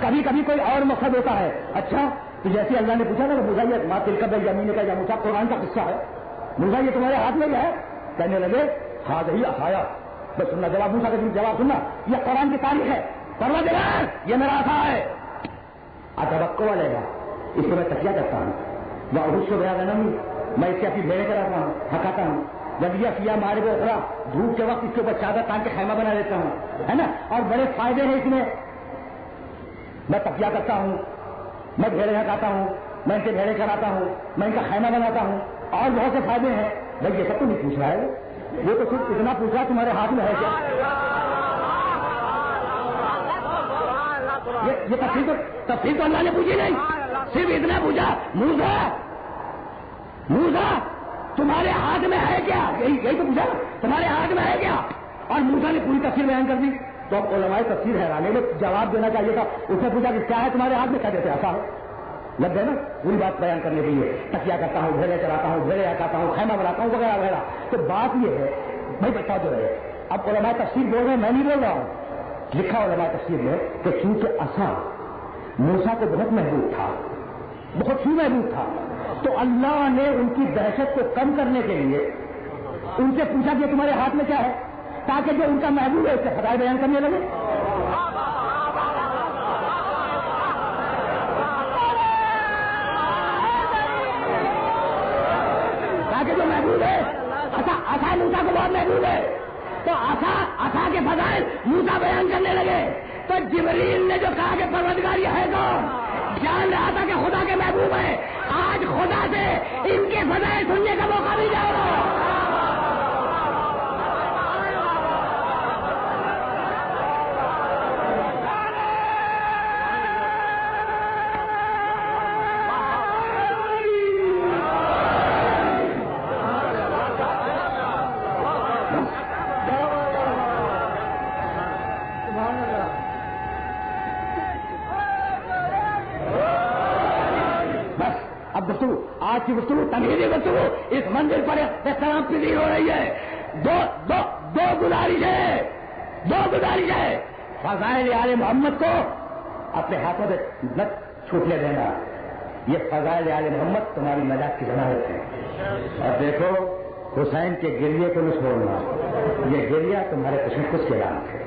کبھی کبھی کوئی اور مقصد ہوتا ہے. اچھا تو جیسے اللہ نے پوچھا نا موسیٰ یہ ماں تلک بالجمین کا یا موسیٰ قرآن کا قصہ ہے, موسیٰ یہ تمہارے ہاتھ میں کیا ہے؟ کہنے لگے ہاتھ ہی عصایا. بس سننا جواب موسیٰ کا جواب سننا, یہ قرآن کی تاریخ ہے. پروردگار یہ میرا عصا ہے. اتوقع لے گا اس کو میں تکیہ کرتا ہوں, وہ کو بیاں نہیں, میں اس سے اپنی بھیڑیں کراتا ہوں, ہکاتا ہوں. جب یہ سیاہ مارے کو اخرا دھوپ کے وقت اس کے اوپر چادر تان کے خیمہ بنا دیتا ہوں, ہے نا, اور بڑے فائدے ہیں اس میں. میں تکیہ کرتا ہوں, میں بھیڑیں ہکاتا ہوں, میں ان کے بھیڑیں کراتا ہوں, میں ان کا خیمہ بناتا ہوں, اور بہت سے فائدے ہیں. بھائی یہ سب تو نہیں پوچھ رہا ہے, وہ تو صرف اتنا پوچھ رہا تمہارے ہاتھ میں ہے کیا. یہ تفصیل تو اللہ نے پوچھی نہیں, صرف اتنا پوچھا موسیٰ تمہارے ہاتھ میں ہے کیا, یہی تو پوچھا تمہارے ہاتھ میں ہے کیا. اور موسیٰ نے پوری تفصیل بیان کر دی. تو اب علماء تفسیر حیرانے میں جواب دینا چاہیے تھا. اس نے پوچھا کہ کیا ہے تمہارے ہاتھ میں, کیا دیتے ایسا ہے لگ گئے نا پوری بات بیان کرنے کے لیے. تکیہ کرتا ہوں, بھیڑیں چلاتا ہوں, بھیڑیں ہکاتا ہوں, خیمہ بناتا ہوں, وغیرہ وغیرہ. تو بات یہ ہے بھائی بتا جو رہے. اب علماء تفسیر بول رہے ہیں, میں نہیں بول رہا ہوں. لکھا علماء تفسیر میں کہ چونکہ عصا موسیٰ کو بہت محبوب تھا, بہت ہی محبوب تھا, تو اللہ نے ان کی دہشت کو کم کرنے کے لیے ان سے پوچھا کہ تمہارے ہاتھ میں کیا ہے, تاکہ جو ان کا محبوب ہے اس سے فضائل بیان کرنے لگے. تاکہ جو محبوب ہے عصا موسیٰ کو بہت محبوب ہے, تو عصا کے فضائل موسیٰ بیان کرنے لگے. تو جبریل نے جو کہا کہ پروردگار یہ ہے کون, جان رہا تھا کہ خدا کے محبوب ہے. آج خدا سے ان کے فضائل سننے کا موقع بھی جاؤ. آج کی گفتگو تمہیدی گفتگو اس منزل پر احترام پذیر ہو رہی ہے. دو گزارش ہے. فضائل آل محمد کو اپنے ہاتھوں سے نہ چھوٹنے دینا. یہ فضائل آل محمد تمہاری نجات کی ضمانت ہے. اور دیکھو حسین کے گریے کو نہ چھوڑنا, یہ گریہ تمہارے تشخص کے نام ہے.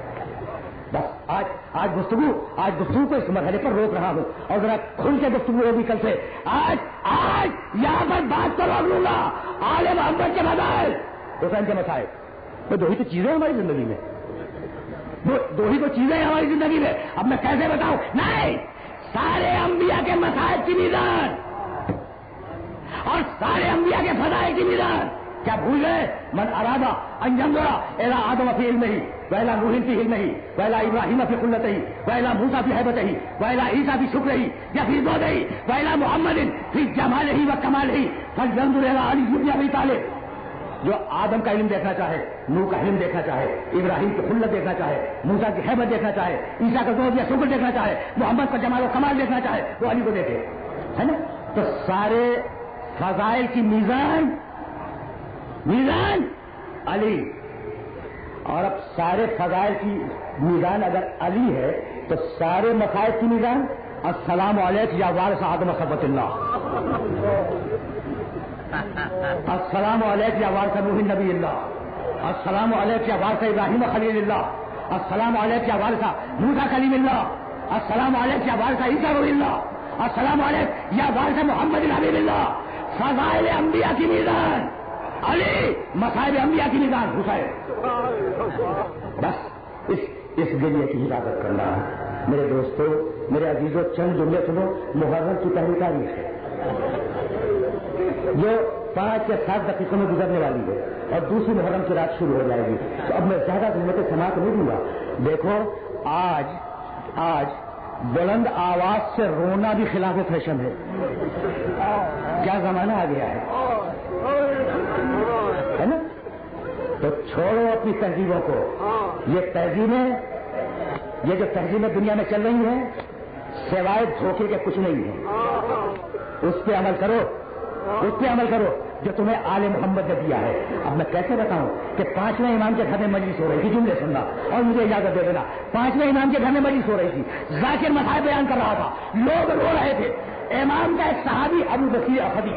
بس آج گفتگو کو اس مرحلے پر روک رہا ہوں, اور ذرا کھل کے گفتگو ہوگی کل سے. آج یہاں پر بات کو روک لوں گا. آل محمد کے فضائل, حسین کے مسائل, وہ دو ہی تو چیزیں ہماری زندگی میں, دو ہی تو چیزیں ہماری زندگی میں. اب میں کیسے بتاؤں؟ نہیں, سارے انبیاء کے مسائل کی میزان اور سارے انبیاء کے فضائل کی میزان کیا بھول گئے؟ من ارادہ ان ينظر الى آدم فی علمہ وإلى نوح فی علمہ وإلى ابراہیم فی قلتہ وإلى موسیٰ فی ہیبتہ وإلى عیسیٰ فی شکرہ وفی زہدہ وإلى محمد فی جمالہ وکمالہ فلینظر الى علی بن ابی طالب. جو آدم کا علم دیکھنا چاہے, نوح کا علم دیکھنا چاہے, ابراہیم کی خلت دیکھنا چاہے, موسیٰ کی ہیبت دیکھنا چاہے, عیسیٰ کا زہد یا شکر دیکھنا چاہے, محمد کا جمال و کمال دیکھنا چاہے, وہ علی کو دیکھے, ہے نا. تو سارے فضائل کی میزان علی. اور اب سارے فضائل کی میزان اگر علی ہے تو سارے مسائل کی میزان السلام علیکم یا وارث آدم صفوت اللہ, السلام علیکم یا وارث نوح نبی اللہ, السلام علیکم یا وارث ابراہیم خلیل اللہ, السلام علیکم یا وارث موسیٰ کلیم اللہ, السلام علیکم یا وارث عیسیٰ روح اللہ, السلام علیکم یا وارث محمد حبیب اللہ. فضائل انبیاء کی میزان علی, مصائب انبیاء کی میزان حسین. بس اس گلیے کی حفاظت کرنا ہے. میرے دوستو, میرے عزیزوں, چند جملے سنو. محرم کی پہلی تاریخ ہے جو 5 یا 7 دقیقوں میں گزرنے والی ہے, اور دوسری محرم کی رات شروع ہو جائے گی. تو اب میں زیادہ زحمت سماعت نہیں دوں گا. دیکھو آج بلند آواز سے رونا بھی خلاف فیشن ہے. کیا زمانہ آ گیا ہے نا. تو چھوڑو اپنی تہذیبوں کو. یہ جو تہذیبیں دنیا میں چل رہی ہیں سوائے دھوکے کے کچھ نہیں ہے. اس پہ عمل کرو. جو تمہیں آل محمد نے دیا ہے. اب میں کیسے بتاؤں کہ 5ویں امام کے گھر میں مجلس ہو رہی تھی, جملے سننا اور مجھے اجازت دے دینا. 5ویں امام کے گھر میں مجلس ہو رہی تھی, ذاکر مسائل بیان کر رہا تھا, لوگ رو رہے تھے. امام کا ایک صحابی ابو بکیر احدی,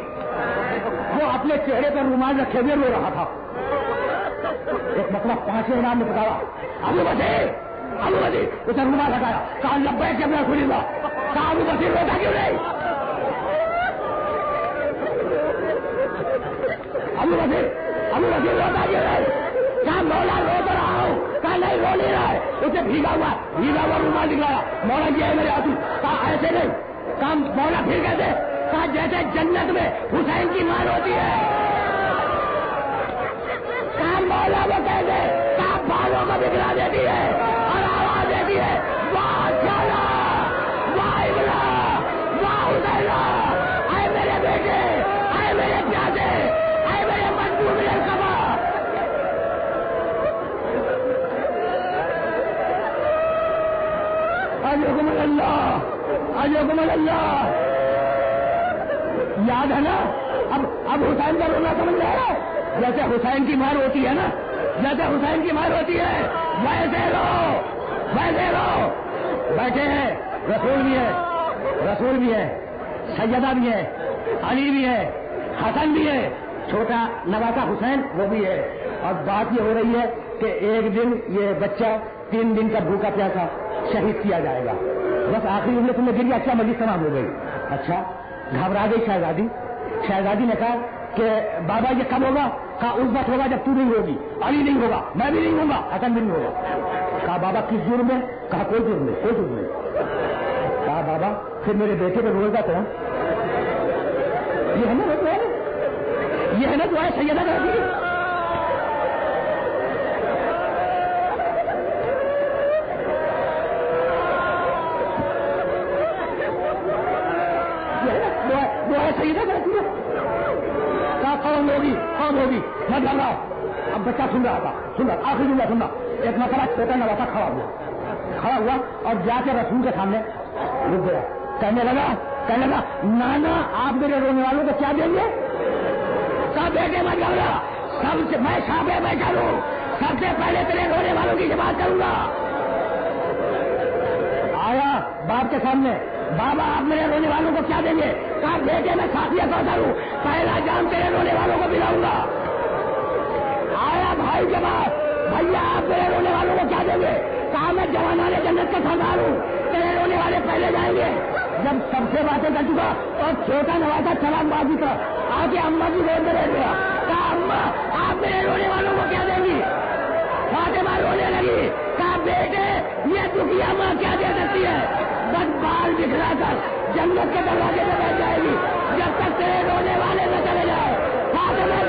وہ اپنے چہرے پر رومال رکھے ہوئے رو رہا تھا. ایک مطلب 5ویں امام نے بتایا ابو بکیر اسے رومال ہٹایا, کہا لبیک یا رسول اللہ. کہا ابو بکیر روتا کیوں نہیں؟ ابو بکیر روتا کیوں نہیں؟ کہا مولا رو تو رہا ہوں. کہا نہیں رو نہیں رہا ہے, اسے بھیگا ہوا رومال دکھلایا. مولا جی ہے میرے آنسو. کہا ایسے نہیں. کہا مولا پھر کہتے. کہا جیسے جنت میں حسین کی مار ہوتی ہے. کہا مولا وہ کہتے. کہا بالوں کو بگڑا دیتی ہے اور آواز دیتی ہے واہ چالا واہ ابلا واہ حسینا, اے میرے بیٹے, اے میرے پیاسے, اے میرے مجبور میرے کبا. اجرکم اللہ. یاد ہے نا اب حسین کا رونا سمجھ رہے ہیں؟ جیسے حسین کی مار ہوتی ہے نا, جیسے حسین کی مار ہوتی ہے ویسے رو. بیٹھے ہیں, رسول بھی ہے, سیدہ بھی ہے, علی بھی ہے, حسن بھی ہے, چھوٹا نواسا حسین وہ بھی ہے. اور بات یہ ہو رہی ہے کہ ایک دن یہ بچہ 3 دن کا بھوکا پیاسا شہید کیا جائے گا. بس آخری جملے تم نے گری. اچھا مجلس تمام ہو گئی. اچھا گھبرا گئی شہزادی نے کہا کہ بابا یہ کب ہوگا؟ کہا اس وقت ہوگا جب تو نہیں ہوگی, علی نہیں ہوگا, میں بھی نہیں ہوں گا, حسن بھی نہیں ہوگا. کہا بابا کس جرم میں؟ کہا کوئی جرم نہیں. کہا بابا پھر میرے بیٹے پہ روزہ کون؟ یہ ہے نا تو ہے سیدہ رہتی ہے. کون ہوگی میں ڈر رہا. اب بچہ سن رہا تھا, آخری جملہ سننا. ایک مرتبہ چھوٹا نواسا کھڑا ہوا اور جا کے رسول کے سامنے رک گیا. کہنے لگا نانا آپ میرے رونے والوں کو کیا دیں گے؟ کہا بیٹے میں جاؤں گا, سب سے میں شاپے بیٹھا ہوں, سب سے پہلے تیرے رونے والوں کی بات کروں گا. آیا باپ کے سامنے, بابا آپ میرے رونے والوں کو کیا دیں گے؟ کہا بیٹے میں ساتھیہ سودا ہوں, پہلا جام تیرے رونے والوں کو ملاؤں گا. آیا بھائی کے بعد, بھیا آپ میرے رونے والوں کو کیا دیں گے؟ کہا میں جوانان جنت کا سردار ہوں, تیرے رونے والے پہلے جائیں گے. جب سب سے باتیں کر چکا اور چھوٹا نواسا چلاک بازی کا آ کے اما کی گود میں بیٹھ گیا. کہا اما آپ میرے رونے والوں کو کیا دیں گی؟ فاطمہ رونے لگی. کہا بیٹے یہ دکھیا ماں کیا دے سکتی ہے؟ بس بال بکھرا کر جنت کے دروازے پہ بیٹھ جائے گی جب تک تیرے رونے والے نہ چلے جائے. فاطمہ